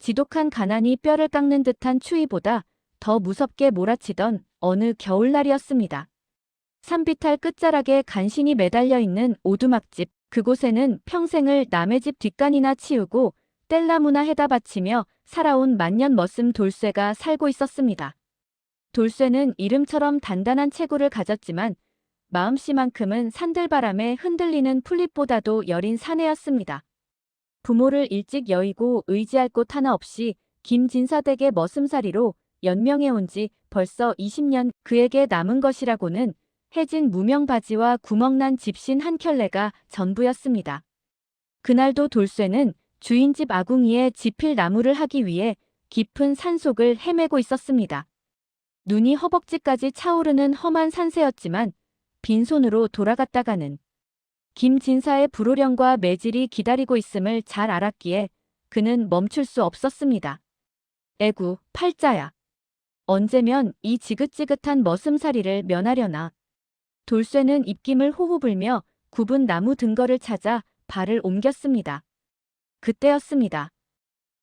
지독한 가난이 뼈를 깎는 듯한 추위보다 더 무섭게 몰아치던 어느 겨울날이었습니다. 산비탈 끝자락에 간신히 매달려 있는 오두막집, 그곳에는 평생을 남의 집 뒷간이나 치우고 뗄나무나 해다 바치며 살아온 만년 머슴 돌쇠가 살고 있었습니다. 돌쇠는 이름처럼 단단한 체구를 가졌지만 마음씨만큼은 산들바람에 흔들리는 풀잎보다도 여린 사내였습니다. 부모를 일찍 여의고 의지할 곳 하나 없이 김진사댁의 머슴살이로 연명해온 지 벌써 20년, 그에게 남은 것이라고는 해진 무명 바지와 구멍난 집신 한 켤레가 전부였습니다. 그날도 돌쇠는 주인집 아궁이에 지필 나무를 하기 위해 깊은 산속을 헤매고 있었습니다. 눈이 허벅지까지 차오르는 험한 산세였지만 빈손으로 돌아갔다가는 김진사의 불호령과 매질이 기다리고 있음을 잘 알았기에 그는 멈출 수 없었습니다. 에구, 팔자야. 언제면 이 지긋지긋한 머슴살이를 면하려나. 돌쇠는 입김을 호호 불며 굽은 나무 등거를 찾아 발을 옮겼습니다. 그때였습니다.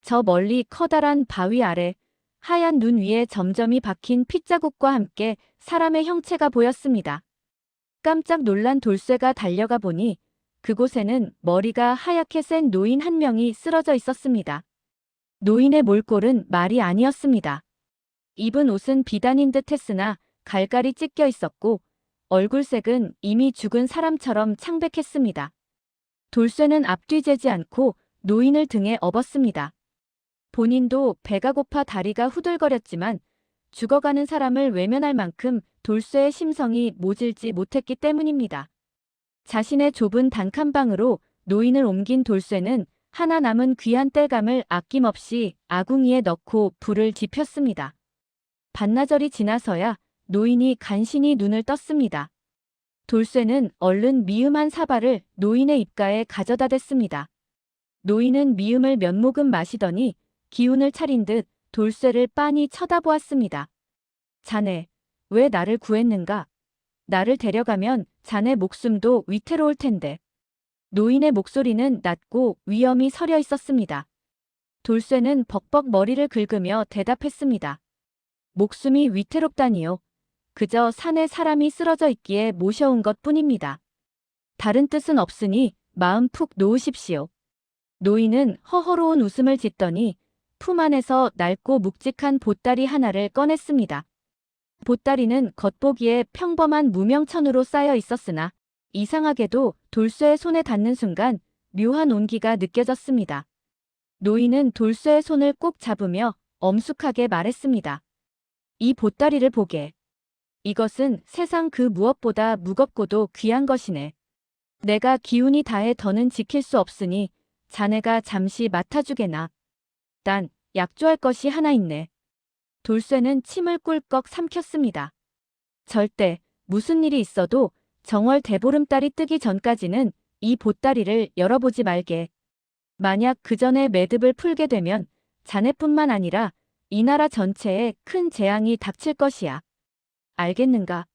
저 멀리 커다란 바위 아래 하얀 눈 위에 점점이 박힌 핏자국과 함께 사람의 형체가 보였습니다. 깜짝 놀란 돌쇠가 달려가 보니 그곳에는 머리가 하얗게 센 노인 한 명이 쓰러져 있었습니다. 노인의 몰골은 말이 아니었습니다. 입은 옷은 비단인 듯 했으나 갈갈이 찢겨 있었고 얼굴색은 이미 죽은 사람처럼 창백했습니다. 돌쇠는 앞뒤재지 않고 노인을 등에 업었습니다. 본인도 배가 고파 다리가 후들거렸지만 죽어가는 사람을 외면할 만큼 돌쇠의 심성이 모질지 못했기 때문입니다. 자신의 좁은 단칸방으로 노인을 옮긴 돌쇠는 하나 남은 귀한 땔감을 아낌없이 아궁이에 넣고 불을 지폈습니다. 반나절이 지나서야 노인이 간신히 눈을 떴습니다. 돌쇠는 얼른 미음한 사발을 노인의 입가에 가져다 댔습니다. 노인은 미음을 몇 모금 마시더니 기운을 차린 듯 돌쇠를 빤히 쳐다보았습니다. 자네, 왜 나를 구했는가? 나를 데려가면 자네 목숨도 위태로울 텐데. 노인의 목소리는 낮고 위엄이 서려 있었습니다. 돌쇠는 벅벅 머리를 긁으며 대답했습니다. 목숨이 위태롭다니요. 그저 산에 사람이 쓰러져 있기에 모셔온 것뿐입니다. 다른 뜻은 없으니 마음 푹 놓으십시오. 노인은 허허로운 웃음을 짓더니 품 안에서 낡고 묵직한 보따리 하나를 꺼냈습니다. 보따리는 겉보기에 평범한 무명천으로 쌓여 있었으나 이상하게도 돌쇠의 손에 닿는 순간 묘한 온기가 느껴졌습니다. 노인은 돌쇠의 손을 꼭 잡으며 엄숙하게 말했습니다. 이 보따리를 보게. 이것은 세상 그 무엇보다 무겁고도 귀한 것이네. 내가 기운이 다해 더는 지킬 수 없으니 자네가 잠시 맡아주게나. 난 약조할 것이 하나 있네. 돌쇠는 침을 꿀꺽 삼켰습니다. 절대 무슨 일이 있어도 정월 대보름달이 뜨기 전까지는 이 보따리를 열어보지 말게. 만약 그 전에 매듭을 풀게 되면 자네뿐만 아니라 이 나라 전체에 큰 재앙이 닥칠 것이야. 알겠는가?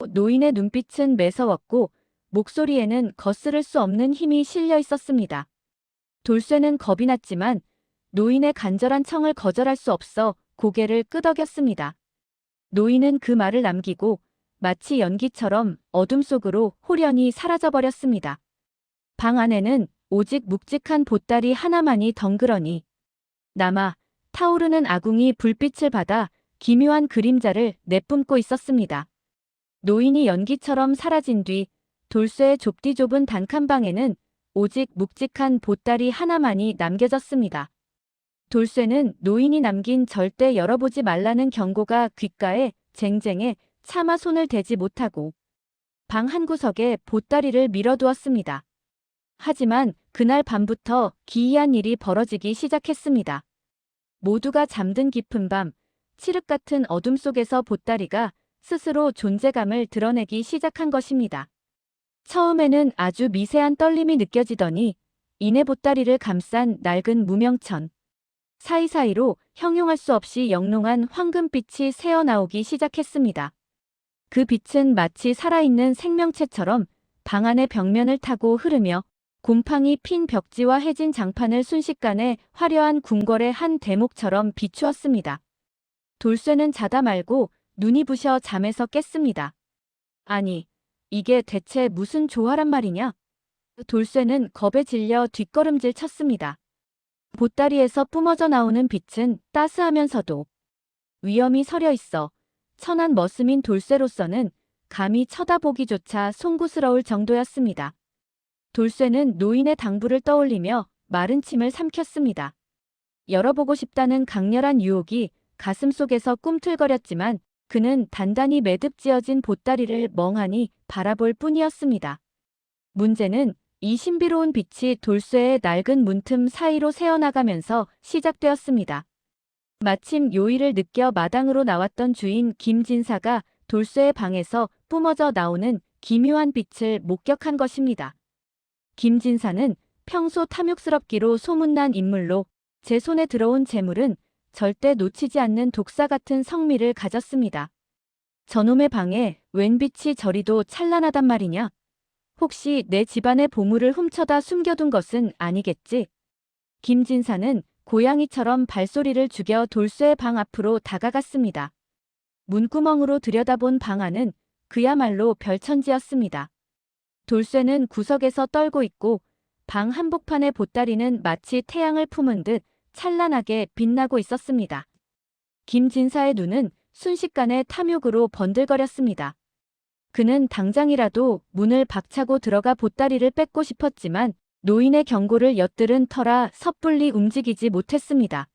노인의 눈빛은 매서웠고 목소리에는 거스를 수 없는 힘이 실려 있었습니다. 돌쇠는 겁이 났지만 노인의 간절한 청을 거절할 수 없어 고개를 끄덕였습니다. 노인은 그 말을 남기고 마치 연기처럼 어둠 속으로 홀연히 사라져버렸습니다. 방 안에는 오직 묵직한 보따리 하나만이 덩그러니 남아 타오르는 아궁이 불빛을 받아 기묘한 그림자를 내뿜고 있었습니다. 노인이 연기처럼 사라진 뒤 돌쇠의 좁디 좁은 단칸방에는 오직 묵직한 보따리 하나만이 남겨졌습니다. 돌쇠는 노인이 남긴 절대 열어보지 말라는 경고가 귓가에 쟁쟁해 차마 손을 대지 못하고 방 한구석에 보따리를 밀어두었습니다. 하지만 그날 밤부터 기이한 일이 벌어지기 시작했습니다. 모두가 잠든 깊은 밤, 칠흑 같은 어둠 속에서 보따리가 스스로 존재감을 드러내기 시작한 것입니다. 처음에는 아주 미세한 떨림이 느껴지더니 이내 보따리를 감싼 낡은 무명천. 사이사이로 형용할 수 없이 영롱한 황금빛이 새어나오기 시작했습니다. 그 빛은 마치 살아있는 생명체처럼 방 안의 벽면을 타고 흐르며 곰팡이 핀 벽지와 해진 장판을 순식간에 화려한 궁궐의 한 대목처럼 비추었습니다. 돌쇠는 자다 말고 눈이 부셔 잠에서 깼습니다. 아니, 이게 대체 무슨 조화란 말이냐? 돌쇠는 겁에 질려 뒷걸음질 쳤습니다. 보따리에서 뿜어져 나오는 빛은 따스하면서도 위험이 서려 있어 천한 머슴인 돌쇠로서는 감히 쳐다보기조차 송구스러울 정도였습니다. 돌쇠는 노인의 당부를 떠올리며 마른 침을 삼켰습니다. 열어보고 싶다는 강렬한 유혹이 가슴속에서 꿈틀거렸지만 그는 단단히 매듭지어진 보따리를 멍하니 바라볼 뿐이었습니다. 문제는 이 신비로운 빛이 돌쇠의 낡은 문틈 사이로 새어나가면서 시작되었습니다. 마침 요일을 느껴 마당으로 나왔던 주인 김진사가 돌쇠의 방에서 뿜어져 나오는 기묘한 빛을 목격한 것입니다. 김진사는 평소 탐욕스럽기로 소문난 인물로 제 손에 들어온 재물은 절대 놓치지 않는 독사 같은 성미를 가졌습니다. 저놈의 방에 웬 빛이 저리도 찬란하단 말이냐? 혹시 내 집안의 보물을 훔쳐다 숨겨둔 것은 아니겠지? 김진사는 고양이처럼 발소리를 죽여 돌쇠의 방 앞으로 다가갔습니다. 문구멍으로 들여다본 방 안은 그야말로 별천지였습니다. 돌쇠는 구석에서 떨고 있고 방 한복판의 보따리는 마치 태양을 품은 듯 찬란하게 빛나고 있었습니다. 김진사의 눈은 순식간에 탐욕으로 번들거렸습니다. 그는 당장이라도 문을 박차고 들어가 보따리를 뺏고 싶었지만 노인의 경고를 엿들은 터라 섣불리 움직이지 못했습니다.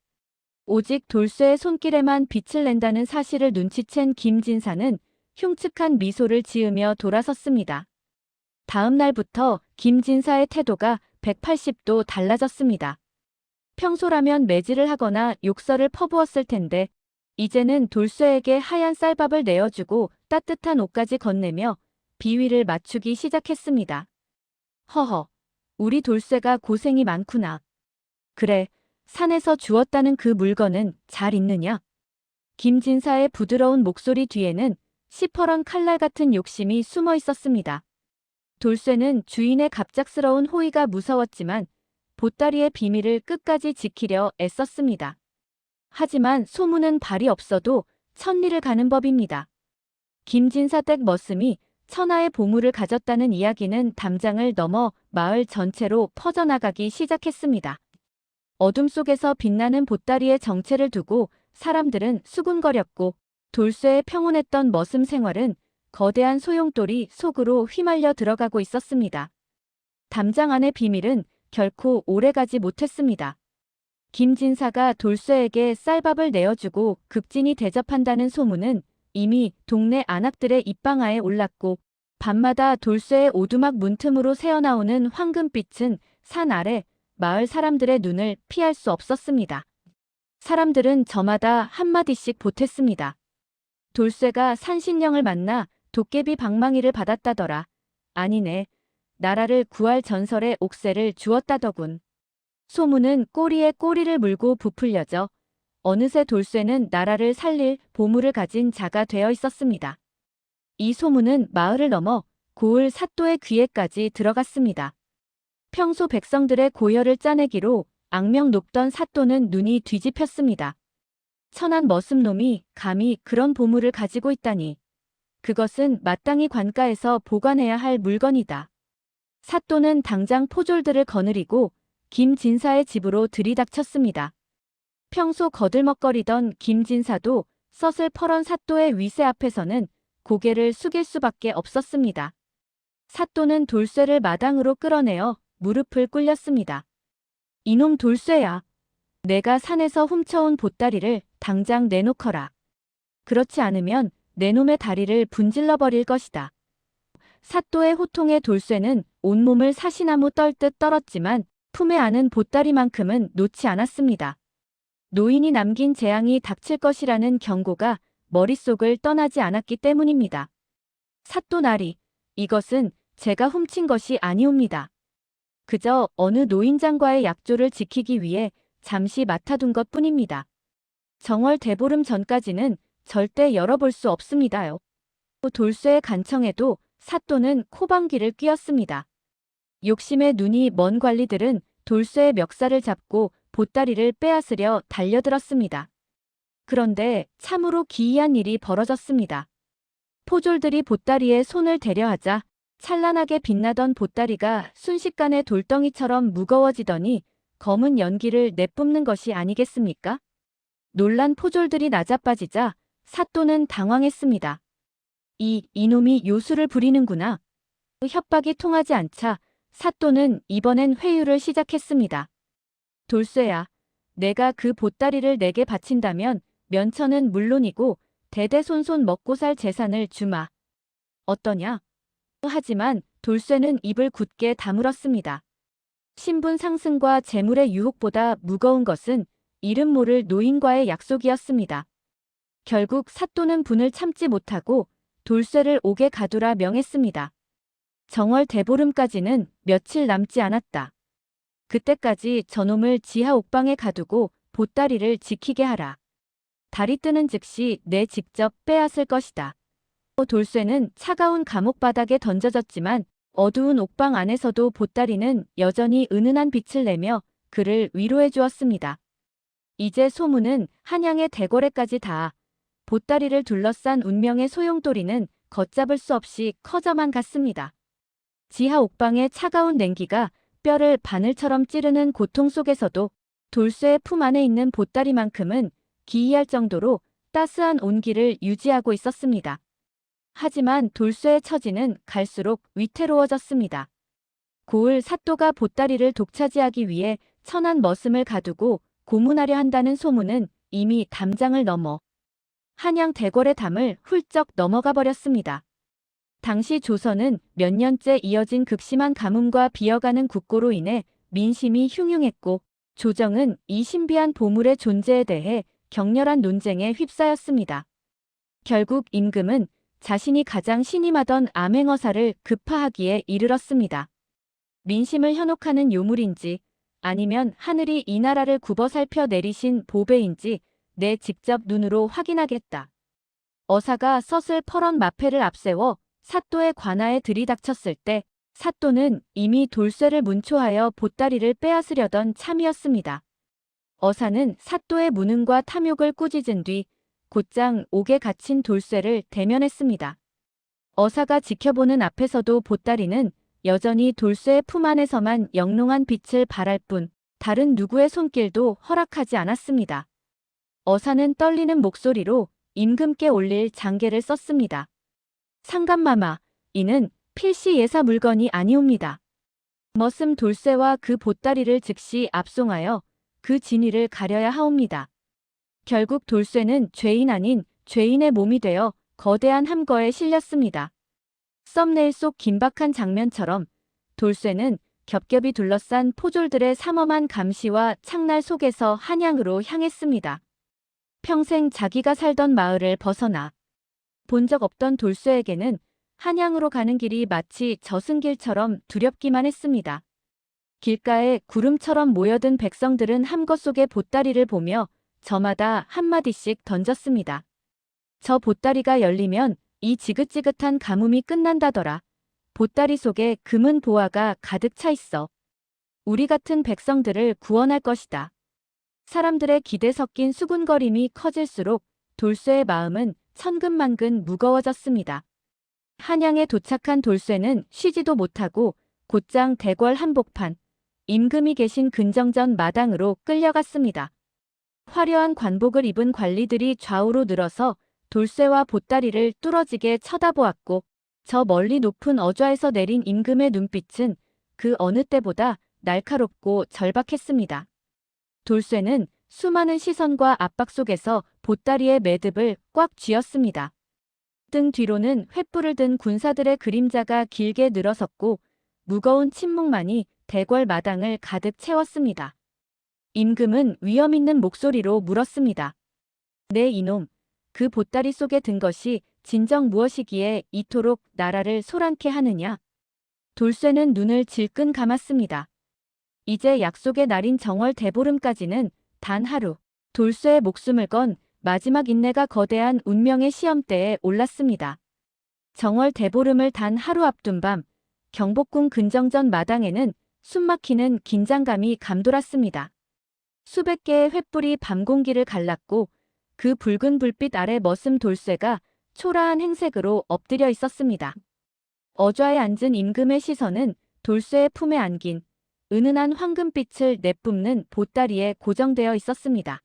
오직 돌쇠의 손길에만 빛을 낸다는 사실을 눈치챈 김진사는 흉측한 미소를 지으며 돌아섰습니다. 다음 날부터 김진사의 태도가 180도 달라졌습니다. 평소라면 매질을 하거나 욕설을 퍼부었을 텐데 이제는 돌쇠에게 하얀 쌀밥을 내어주고 따뜻한 옷까지 건네며 비위를 맞추기 시작했습니다. 허허, 우리 돌쇠가 고생이 많구나. 그래, 산에서 주웠다는 그 물건은 잘 있느냐? 김진사의 부드러운 목소리 뒤에는 시퍼런 칼날 같은 욕심이 숨어 있었습니다. 돌쇠는 주인의 갑작스러운 호의가 무서웠지만 보따리의 비밀을 끝까지 지키려 애썼습니다. 하지만 소문은 발이 없어도 천리를 가는 법입니다. 김진사 댁 머슴이 천하의 보물을 가졌다는 이야기는 담장을 넘어 마을 전체로 퍼져나가기 시작했습니다. 어둠 속에서 빛나는 보따리의 정체를 두고 사람들은 수군거렸고 돌쇠의 평온했던 머슴 생활은 거대한 소용돌이 속으로 휘말려 들어가고 있었습니다. 담장 안의 비밀은 결코 오래가지 못했습니다. 김진사가 돌쇠에게 쌀밥을 내어주고 극진히 대접한다는 소문은 이미 동네 안악들의 입방아에 올랐고 밤마다 돌쇠의 오두막 문틈으로 새어나오는 황금빛은 산 아래 마을 사람들의 눈을 피할 수 없었습니다. 사람들은 저마다 한마디씩 보탰습니다. 돌쇠가 산신령을 만나 도깨비 방망이를 받았다더라. 아니네. 나라를 구할 전설의 옥새를 주었다더군. 소문은 꼬리에 꼬리를 물고 부풀려져 어느새 돌쇠는 나라를 살릴 보물을 가진 자가 되어 있었습니다. 이 소문은 마을을 넘어 고을 사또의 귀에까지 들어갔습니다. 평소 백성들의 고열을 짜내기로 악명 높던 사또는 눈이 뒤집혔습니다. 천한 머슴놈이 감히 그런 보물을 가지고 있다니. 그것은 마땅히 관가에서 보관해야 할 물건이다. 사또는 당장 포졸들을 거느리고 김진사의 집으로 들이닥쳤습니다. 평소 거들먹거리던 김진사도 서슬퍼런 사또의 위세 앞에서는 고개를 숙일 수밖에 없었습니다. 사또는 돌쇠를 마당으로 끌어내어 무릎을 꿇렸습니다. 이놈 돌쇠야. 내가 산에서 훔쳐온 보따리를 당장 내놓거라. 그렇지 않으면 내 놈의 다리를 분질러버릴 것이다. 사또의 호통에 돌쇠는 온몸을 사시나무 떨듯 떨었지만 품에 안은 보따리만큼은 놓지 않았습니다. 노인이 남긴 재앙이 닥칠 것이라는 경고가 머릿속을 떠나지 않았기 때문입니다. 사또 나리, 이것은 제가 훔친 것이 아니옵니다. 그저 어느 노인장과의 약조를 지키기 위해 잠시 맡아둔 것뿐입니다. 정월 대보름 전까지는 절대 열어볼 수 없습니다요. 돌쇠의 간청에도 사또는 코방귀를 뀌었습니다. 욕심에 눈이 먼 관리들은 돌쇠의 멱살을 잡고 보따리를 빼앗으려 달려들었습니다. 그런데 참으로 기이한 일이 벌어졌습니다. 포졸들이 보따리에 손을 대려 하자 찬란하게 빛나던 보따리가 순식간에 돌덩이처럼 무거워지더니 검은 연기를 내뿜는 것이 아니겠습니까? 놀란 포졸들이 나자빠지자 사또는 당황했습니다. 이놈이 요술을 부리는구나. 협박이 통하지 않자 사또는 이번엔 회유를 시작했습니다. 돌쇠야, 내가 그 보따리를 내게 바친다면 면천은 물론이고 대대손손 먹고 살 재산을 주마. 어떠냐? 하지만 돌쇠는 입을 굳게 다물었습니다. 신분 상승과 재물의 유혹보다 무거운 것은 이름 모를 노인과의 약속이었습니다. 결국 사또는 분을 참지 못하고 돌쇠를 옥에 가두라 명했습니다. 정월 대보름까지는 며칠 남지 않았다. 그때까지 저놈을 지하 옥방에 가두고 보따리를 지키게 하라. 달이 뜨는 즉시 내 직접 빼앗을 것이다. 돌쇠는 차가운 감옥 바닥에 던져졌지만 어두운 옥방 안에서도 보따리는 여전히 은은한 빛을 내며 그를 위로해 주었습니다. 이제 소문은 한양의 대궐에까지 닿아 보따리를 둘러싼 운명의 소용돌이는 걷잡을 수 없이 커져만 갔습니다. 지하 옥방의 차가운 냉기가 뼈를 바늘처럼 찌르는 고통 속에서도 돌쇠의 품 안에 있는 보따리만큼은 기이할 정도로 따스한 온기를 유지하고 있었습니다. 하지만 돌쇠의 처지는 갈수록 위태로워졌습니다. 고을 사또가 보따리를 독차지하기 위해 천한 머슴을 가두고 고문하려 한다는 소문은 이미 담장을 넘어 한양 대궐의 담을 훌쩍 넘어가 버렸습니다. 당시 조선은 몇 년째 이어진 극심한 가뭄과 비어가는 국고로 인해 민심이 흉흉했고 조정은 이 신비한 보물의 존재에 대해 격렬한 논쟁에 휩싸였습니다. 결국 임금은 자신이 가장 신임하던 암행어사를 급파하기에 이르렀습니다. 민심을 현혹하는 요물인지 아니면 하늘이 이 나라를 굽어 살펴 내리신 보배인지 내 직접 눈으로 확인하겠다. 어사가 서슬 퍼런 마패를 앞세워 사또의 관아에 들이닥쳤을 때 사또는 이미 돌쇠를 문초하여 보따리를 빼앗으려던 참이었습니다. 어사는 사또의 무능과 탐욕을 꾸짖은 뒤 곧장 옥에 갇힌 돌쇠를 대면했습니다. 어사가 지켜보는 앞에서도 보따리는 여전히 돌쇠의 품 안에서만 영롱한 빛을 발할 뿐 다른 누구의 손길도 허락하지 않았습니다. 어사는 떨리는 목소리로 임금께 올릴 장계를 썼습니다. 상감마마, 이는 필시 예사 물건이 아니옵니다. 머슴 돌쇠와 그 보따리를 즉시 압송하여 그 진위를 가려야 하옵니다. 결국 돌쇠는 죄인 아닌 죄인의 몸이 되어 거대한 함거에 실렸습니다. 썸네일 속 긴박한 장면처럼 돌쇠는 겹겹이 둘러싼 포졸들의 삼엄한 감시와 창날 속에서 한양으로 향했습니다. 평생 자기가 살던 마을을 벗어나 본 적 없던 돌쇠에게는 한양으로 가는 길이 마치 저승길처럼 두렵기만 했습니다. 길가에 구름처럼 모여든 백성들은 함거 속의 보따리를 보며 저마다 한마디씩 던졌습니다. 저 보따리가 열리면 이 지긋지긋한 가뭄이 끝난다더라. 보따리 속에 금은 보화가 가득 차 있어. 우리 같은 백성들을 구원할 것이다. 사람들의 기대 섞인 수군거림이 커질수록 돌쇠의 마음은 천근만근 무거워졌습니다. 한양에 도착한 돌쇠는 쉬지도 못하고 곧장 대궐 한복판, 임금이 계신 근정전 마당으로 끌려갔습니다. 화려한 관복을 입은 관리들이 좌우로 늘어서 돌쇠와 보따리를 뚫어지게 쳐다보았고 저 멀리 높은 어좌에서 내린 임금의 눈빛은 그 어느 때보다 날카롭고 절박했습니다. 돌쇠는 수많은 시선과 압박 속에서 보따리의 매듭을 꽉 쥐었습니다. 등 뒤로는 횃불을 든 군사들의 그림자가 길게 늘어섰고 무거운 침묵만이 대궐 마당을 가득 채웠습니다. 임금은 위험 있는 목소리로 물었습니다. 네 이놈, 그 보따리 속에 든 것이 진정 무엇이기에 이토록 나라를 소란케 하느냐? 돌쇠는 눈을 질끈 감았습니다. 이제 약속의 날인 정월 대보름까지는 단 하루, 돌쇠의 목숨을 건 마지막 인내가 거대한 운명의 시험대에 올랐습니다. 정월 대보름을 단 하루 앞둔 밤, 경복궁 근정전 마당에는 숨막히는 긴장감이 감돌았습니다. 수백 개의 횃불이 밤 공기를 갈랐고 그 붉은 불빛 아래 머슴 돌쇠가 초라한 행색으로 엎드려 있었습니다. 어좌에 앉은 임금의 시선은 돌쇠의 품에 안긴 은은한 황금빛을 내뿜는 보따리에 고정되어 있었습니다.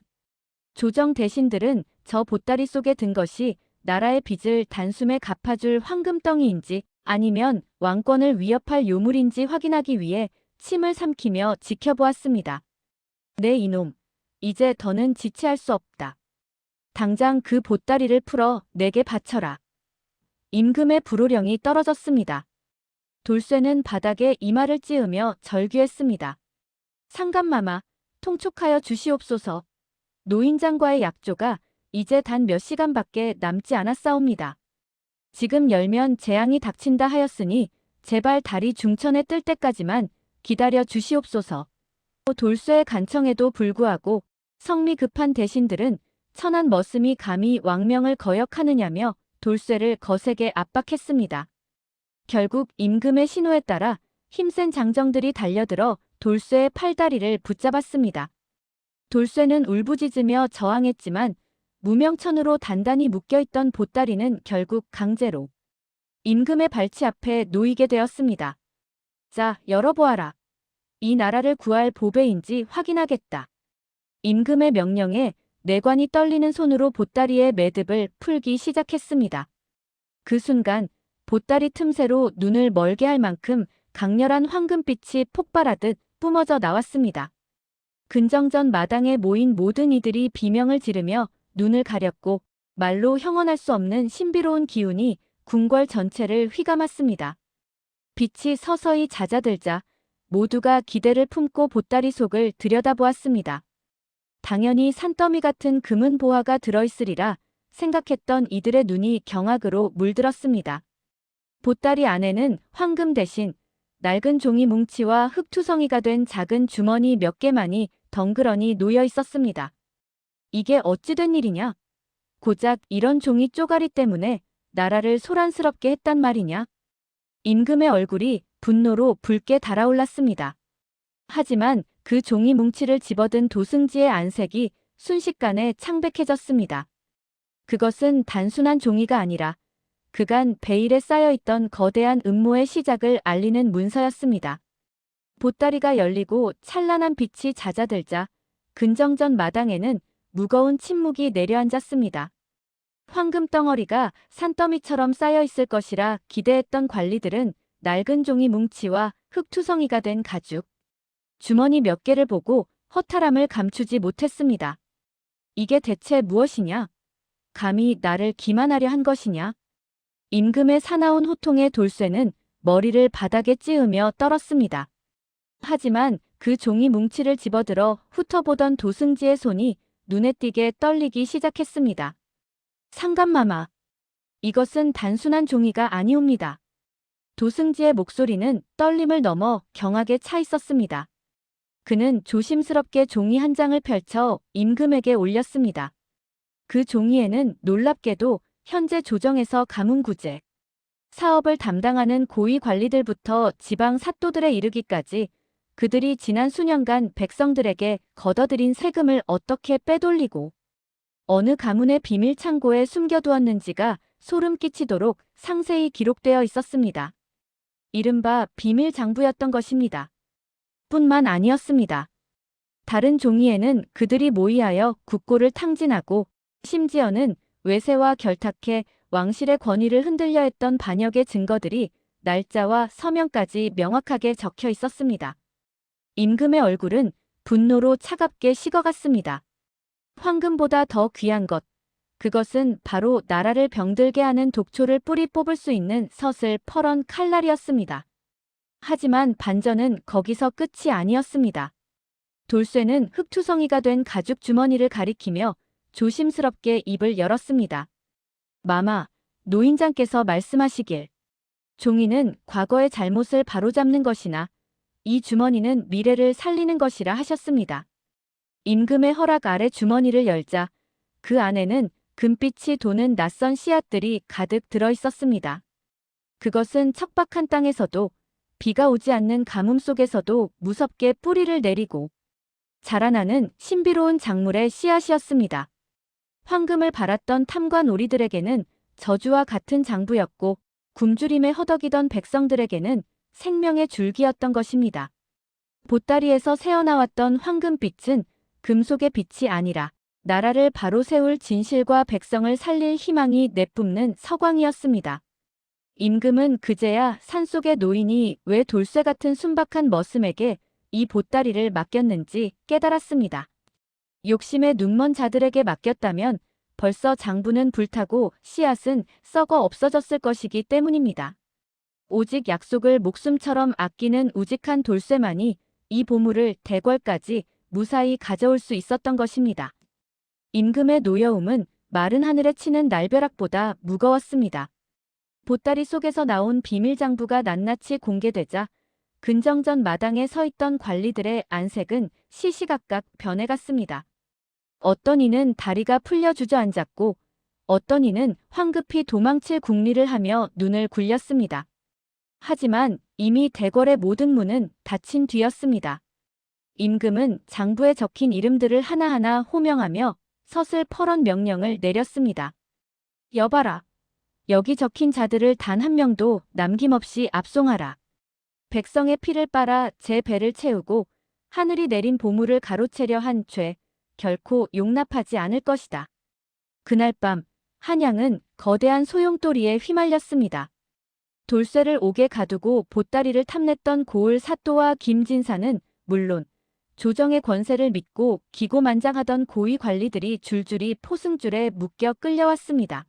조정 대신들은 저 보따리 속에 든 것이 나라의 빚을 단숨에 갚아줄 황금덩이인지 아니면 왕권을 위협할 요물인지 확인하기 위해 침을 삼키며 지켜보았습니다. 네 이놈, 이제 더는 지체할 수 없다. 당장 그 보따리를 풀어 내게 바쳐라. 임금의 불호령이 떨어졌습니다. 돌쇠는 바닥에 이마를 찌으며 절규했습니다. 상감마마, 통촉하여 주시옵소서. 노인장과의 약조가 이제 단 몇 시간밖에 남지 않았사옵니다. 지금 열면 재앙이 닥친다 하였으니 제발 달이 중천에 뜰 때까지만 기다려 주시옵소서. 돌쇠의 간청에도 불구하고 성미 급한 대신들은 천한 머슴이 감히 왕명을 거역하느냐며 돌쇠를 거세게 압박했습니다. 결국 임금의 신호에 따라 힘센 장정들이 달려들어 돌쇠의 팔다리를 붙잡았습니다. 돌쇠는 울부짖으며 저항했지만 무명천으로 단단히 묶여있던 보따리는 결국 강제로 임금의 발치 앞에 놓이게 되었습니다. 자, 열어보아라. 이 나라를 구할 보배인지 확인하겠다. 임금의 명령에 내관이 떨리는 손으로 보따리의 매듭을 풀기 시작했습니다. 그 순간 보따리 틈새로 눈을 멀게 할 만큼 강렬한 황금빛이 폭발하듯 뿜어져 나왔습니다. 근정전 마당에 모인 모든 이들이 비명을 지르며 눈을 가렸고 말로 형언할 수 없는 신비로운 기운이 궁궐 전체를 휘감았습니다. 빛이 서서히 잦아들자 모두가 기대를 품고 보따리 속을 들여다보았습니다. 당연히 산더미 같은 금은 보화가 들어있으리라 생각했던 이들의 눈이 경악으로 물들었습니다. 보따리 안에는 황금 대신 낡은 종이 뭉치와 흙투성이가 된 작은 주머니 몇 개만이 덩그러니 놓여 있었습니다. 이게 어찌 된 일이냐? 고작 이런 종이 쪼가리 때문에 나라를 소란스럽게 했단 말이냐? 임금의 얼굴이 분노로 붉게 달아올랐습니다. 하지만 그 종이 뭉치를 집어든 도승지의 안색이 순식간에 창백해졌습니다. 그것은 단순한 종이가 아니라 그간 베일에 쌓여있던 거대한 음모의 시작을 알리는 문서였습니다. 보따리가 열리고 찬란한 빛이 잦아들자 근정전 마당에는 무거운 침묵이 내려앉았습니다. 황금 덩어리가 산더미처럼 쌓여있을 것이라 기대했던 관리들은 낡은 종이 뭉치와 흙투성이가 된 가죽, 주머니 몇 개를 보고 허탈함을 감추지 못했습니다. 이게 대체 무엇이냐? 감히 나를 기만하려 한 것이냐? 임금의 사나운 호통에 돌쇠는 머리를 바닥에 찌으며 떨었습니다. 하지만 그 종이 뭉치를 집어들어 훑어보던 도승지의 손이 눈에 띄게 떨리기 시작했습니다. 상감마마, 이것은 단순한 종이가 아니옵니다. 도승지의 목소리는 떨림을 넘어 경악에 차 있었습니다. 그는 조심스럽게 종이 한 장을 펼쳐 임금에게 올렸습니다. 그 종이에는 놀랍게도 현재 조정에서 가문구제, 사업을 담당하는 고위 관리들부터 지방 사또들에 이르기까지 그들이 지난 수년간 백성들에게 걷어들인 세금을 어떻게 빼돌리고 어느 가문의 비밀 창고에 숨겨두었는지가 소름 끼치도록 상세히 기록되어 있었습니다. 이른바 비밀 장부였던 것입니다. 뿐만 아니었습니다. 다른 종이에는 그들이 모의하여 국고를 탕진하고 심지어는 외세와 결탁해 왕실의 권위를 흔들려 했던 반역의 증거들이 날짜와 서명까지 명확하게 적혀 있었습니다. 임금의 얼굴은 분노로 차갑게 식어갔습니다. 황금보다 더 귀한 것, 그것은 바로 나라를 병들게 하는 독초를 뿌리 뽑을 수 있는 서슬 퍼런 칼날이었습니다. 하지만 반전은 거기서 끝이 아니었습니다. 돌쇠는 흙투성이가 된 가죽 주머니를 가리키며 조심스럽게 입을 열었습니다. 마마, 노인장께서 말씀하시길. 종이는 과거의 잘못을 바로잡는 것이나 이 주머니는 미래를 살리는 것이라 하셨습니다. 임금의 허락 아래 주머니를 열자 그 안에는 금빛이 도는 낯선 씨앗들이 가득 들어 있었습니다. 그것은 척박한 땅에서도 비가 오지 않는 가뭄 속에서도 무섭게 뿌리를 내리고 자라나는 신비로운 작물의 씨앗이었습니다. 황금을 발았던 탐관 오리들에게는 저주와 같은 장부였고 굶주림에 허덕이던 백성들에게는 생명의 줄기였던 것입니다. 보따리에서 새어나왔던 황금빛은 금속의 빛이 아니라 나라를 바로 세울 진실과 백성을 살릴 희망이 내뿜는 서광이었습니다. 임금은 그제야 산속의 노인이 왜 돌쇠 같은 순박한 머슴에게 이 보따리를 맡겼는지 깨달았습니다. 욕심에 눈먼 자들에게 맡겼다면 벌써 장부는 불타고 씨앗은 썩어 없어졌을 것이기 때문입니다. 오직 약속을 목숨처럼 아끼는 우직한 돌쇠만이 이 보물을 대궐까지 무사히 가져올 수 있었던 것입니다. 임금의 노여움은 마른 하늘에 치는 날벼락보다 무거웠습니다. 보따리 속에서 나온 비밀 장부가 낱낱이 공개되자 근정전 마당에 서 있던 관리들의 안색은 시시각각 변해갔습니다. 어떤 이는 다리가 풀려 주저앉았고 어떤 이는 황급히 도망칠 궁리를 하며 눈을 굴렸습니다. 하지만 이미 대궐의 모든 문은 닫힌 뒤였습니다. 임금은 장부에 적힌 이름들을 하나하나 호명하며 서슬 퍼런 명령을 내렸습니다. 여봐라. 여기 적힌 자들을 단 한 명도 남김없이 압송하라. 백성의 피를 빨아 제 배를 채우고 하늘이 내린 보물을 가로채려 한 죄 결코 용납하지 않을 것이다. 그날 밤 한양은 거대한 소용돌이에 휘말렸습니다. 돌쇠를 옥에 가두고 보따리를 탐냈던 고을 사또와 김진사는 물론 조정의 권세를 믿고 기고만장하던 고위 관리들이 줄줄이 포승줄에 묶여 끌려왔습니다.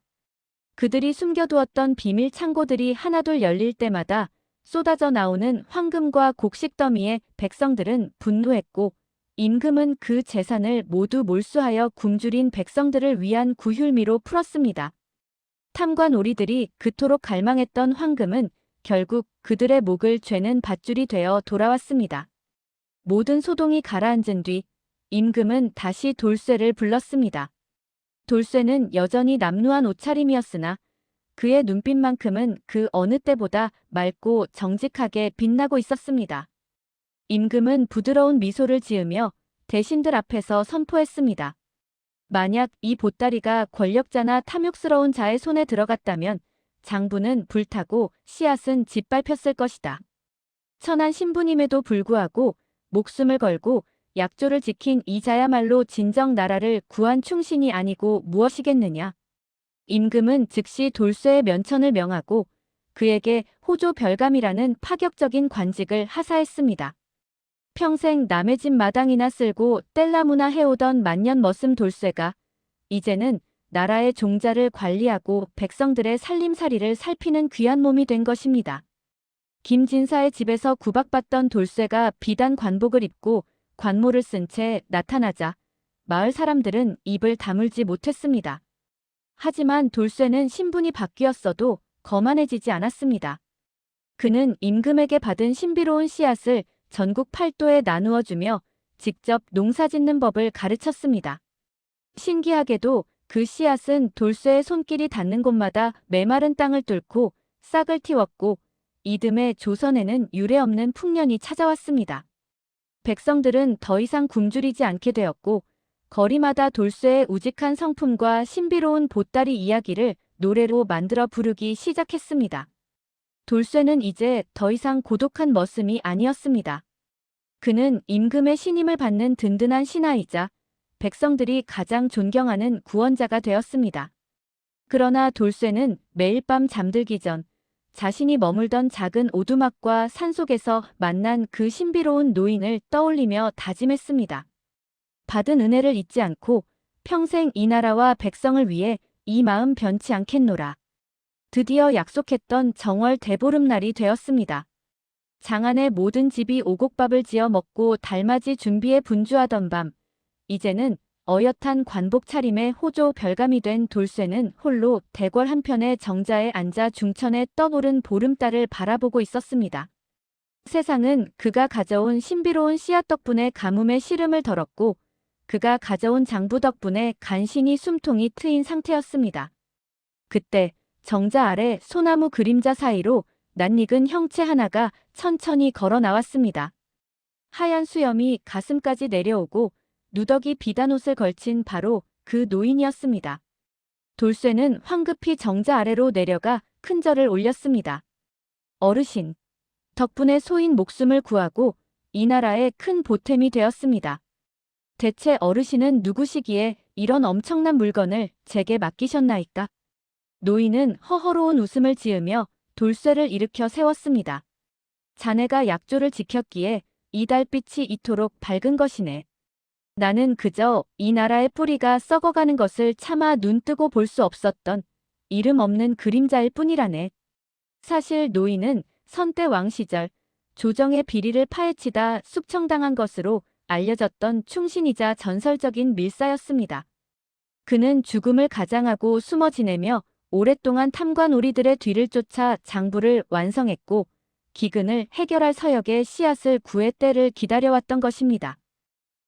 그들이 숨겨두었던 비밀 창고들이 하나둘 열릴 때마다 쏟아져 나오는 황금과 곡식 더미에 백성들은 분노했고 임금은 그 재산을 모두 몰수하여 굶주린 백성들을 위한 구휼미로 풀었습니다. 탐관 오리들이 그토록 갈망했던 황금은 결국 그들의 목을 죄는 밧줄이 되어 돌아왔습니다. 모든 소동이 가라앉은 뒤 임금은 다시 돌쇠를 불렀습니다. 돌쇠는 여전히 남루한 옷차림이었으나 그의 눈빛만큼은 그 어느 때보다 맑고 정직하게 빛나고 있었습니다. 임금은 부드러운 미소를 지으며 대신들 앞에서 선포했습니다. 만약 이 보따리가 권력자나 탐욕스러운 자의 손에 들어갔다면 장부는 불타고 씨앗은 짓밟혔을 것이다. 천한 신부님에도 불구하고 목숨을 걸고 약조를 지킨 이자야말로 진정 나라를 구한 충신이 아니고 무엇이겠느냐. 임금은 즉시 돌쇠의 면천을 명하고 그에게 호조 별감이라는 파격적인 관직을 하사했습니다. 평생 남의 집 마당이나 쓸고 뗄나무나 해오던 만년 머슴 돌쇠가 이제는 나라의 종자를 관리하고 백성들의 살림살이를 살피는 귀한 몸이 된 것입니다. 김진사의 집에서 구박받던 돌쇠가 비단 관복을 입고 관모를 쓴 채 나타나자 마을 사람들은 입을 다물지 못했습니다. 하지만 돌쇠는 신분이 바뀌었어도 거만해지지 않았습니다. 그는 임금에게 받은 신비로운 씨앗을 전국 팔도에 나누어 주며 직접 농사짓는 법을 가르쳤습니다. 신기하게도 그 씨앗은 돌쇠의 손길이 닿는 곳마다 메마른 땅을 뚫고 싹을 틔웠고 이듬해 조선에는 유례없는 풍년이 찾아왔습니다. 백성들은 더 이상 굶주리지 않게 되었고 거리마다 돌쇠의 우직한 성품과 신비로운 보따리 이야기를 노래로 만들어 부르기 시작했습니다. 돌쇠는 이제 더 이상 고독한 머슴이 아니었습니다. 그는 임금의 신임을 받는 든든한 신하이자 백성들이 가장 존경하는 구원자가 되었습니다. 그러나 돌쇠는 매일 밤 잠들기 전 자신이 머물던 작은 오두막과 산속에서 만난 그 신비로운 노인을 떠올리며 다짐했습니다. 받은 은혜를 잊지 않고 평생 이 나라와 백성을 위해 이 마음 변치 않겠노라. 드디어 약속했던 정월 대보름날이 되었습니다. 장안의 모든 집이 오곡밥을 지어 먹고 달맞이 준비에 분주하던 밤, 이제는 어엿한 관복 차림의 호조 별감이 된 돌쇠는 홀로 대궐 한편의 정자에 앉아 중천에 떠오른 보름달을 바라보고 있었습니다. 세상은 그가 가져온 신비로운 씨앗 덕분에 가뭄의 시름을 덜었고 그가 가져온 장부 덕분에 간신히 숨통이 트인 상태였습니다. 그때 정자 아래 소나무 그림자 사이로 낯익은 형체 하나가 천천히 걸어 나왔습니다. 하얀 수염이 가슴까지 내려오고 누더기 비단 옷을 걸친 바로 그 노인이었습니다. 돌쇠는 황급히 정자 아래로 내려가 큰 절을 올렸습니다. 어르신, 덕분에 소인 목숨을 구하고 이 나라의 큰 보탬이 되었습니다. 대체 어르신은 누구시기에 이런 엄청난 물건을 제게 맡기셨나이까? 노인은 허허로운 웃음을 지으며 돌쇠를 일으켜 세웠습니다. 자네가 약조를 지켰기에 이 달빛이 이토록 밝은 것이네. 나는 그저 이 나라의 뿌리가 썩어가는 것을 차마 눈뜨고 볼 수 없었던 이름 없는 그림자일 뿐이라네. 사실 노인은 선대 왕 시절 조정의 비리를 파헤치다 숙청당한 것으로 알려졌던 충신이자 전설적인 밀사였습니다. 그는 죽음을 가장하고 숨어 지내며 오랫동안 탐관오리들의 뒤를 쫓아 장부를 완성했고 기근을 해결할 서역의 씨앗을 구할 때를 기다려왔던 것입니다.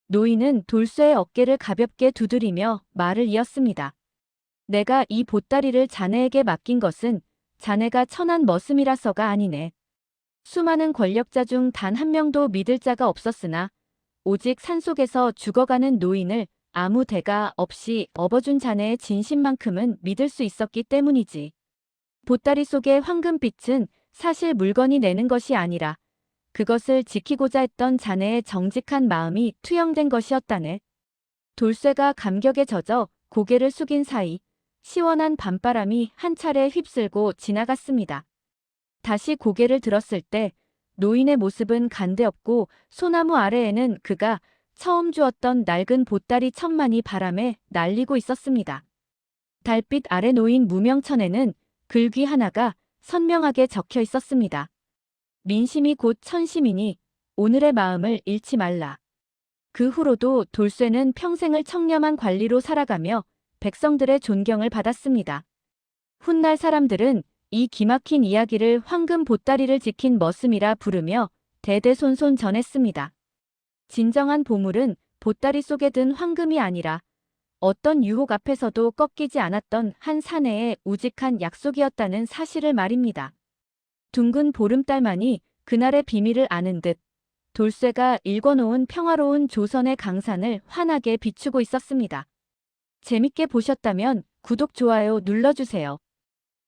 노인은 돌쇠의 어깨를 가볍게 두드리며 말을 이었습니다. 내가 이 보따리를 자네에게 맡긴 것은 자네가 천한 머슴이라서가 아니네. 수많은 권력자 중 단 한 명도 믿을 자가 없었으나 오직 산속에서 죽어가는 노인을 아무 대가 없이 업어준 자네의 진심만큼은 믿을 수 있었기 때문이지. 보따리 속의 황금빛은 사실 물건이 내는 것이 아니라 그것을 지키고자 했던 자네의 정직한 마음이 투영된 것이었다네. 돌쇠가 감격에 젖어 고개를 숙인 사이 시원한 밤바람이 한 차례 휩쓸고 지나갔습니다. 다시 고개를 들었을 때 노인의 모습은 간데없고 소나무 아래에는 그가 처음 주었던 낡은 보따리 천만이 바람에 날리고 있었습니다. 달빛 아래 놓인 무명천에는 글귀 하나가 선명하게 적혀 있었습니다. 민심이 곧 천심이니 오늘의 마음을 잃지 말라. 그 후로도 돌쇠는 평생을 청렴한 관리로 살아가며 백성들의 존경을 받았습니다. 훗날 사람들은 이 기막힌 이야기를 황금 보따리를 지킨 머슴이라 부르며 대대손손 전했습니다. 진정한 보물은 보따리 속에 든 황금이 아니라 어떤 유혹 앞에서도 꺾이지 않았던 한 사내의 우직한 약속이었다는 사실을 말입니다. 둥근 보름달만이 그날의 비밀을 아는 듯 돌쇠가 일궈놓은 평화로운 조선의 강산을 환하게 비추고 있었습니다. 재밌게 보셨다면 구독, 좋아요 눌러주세요.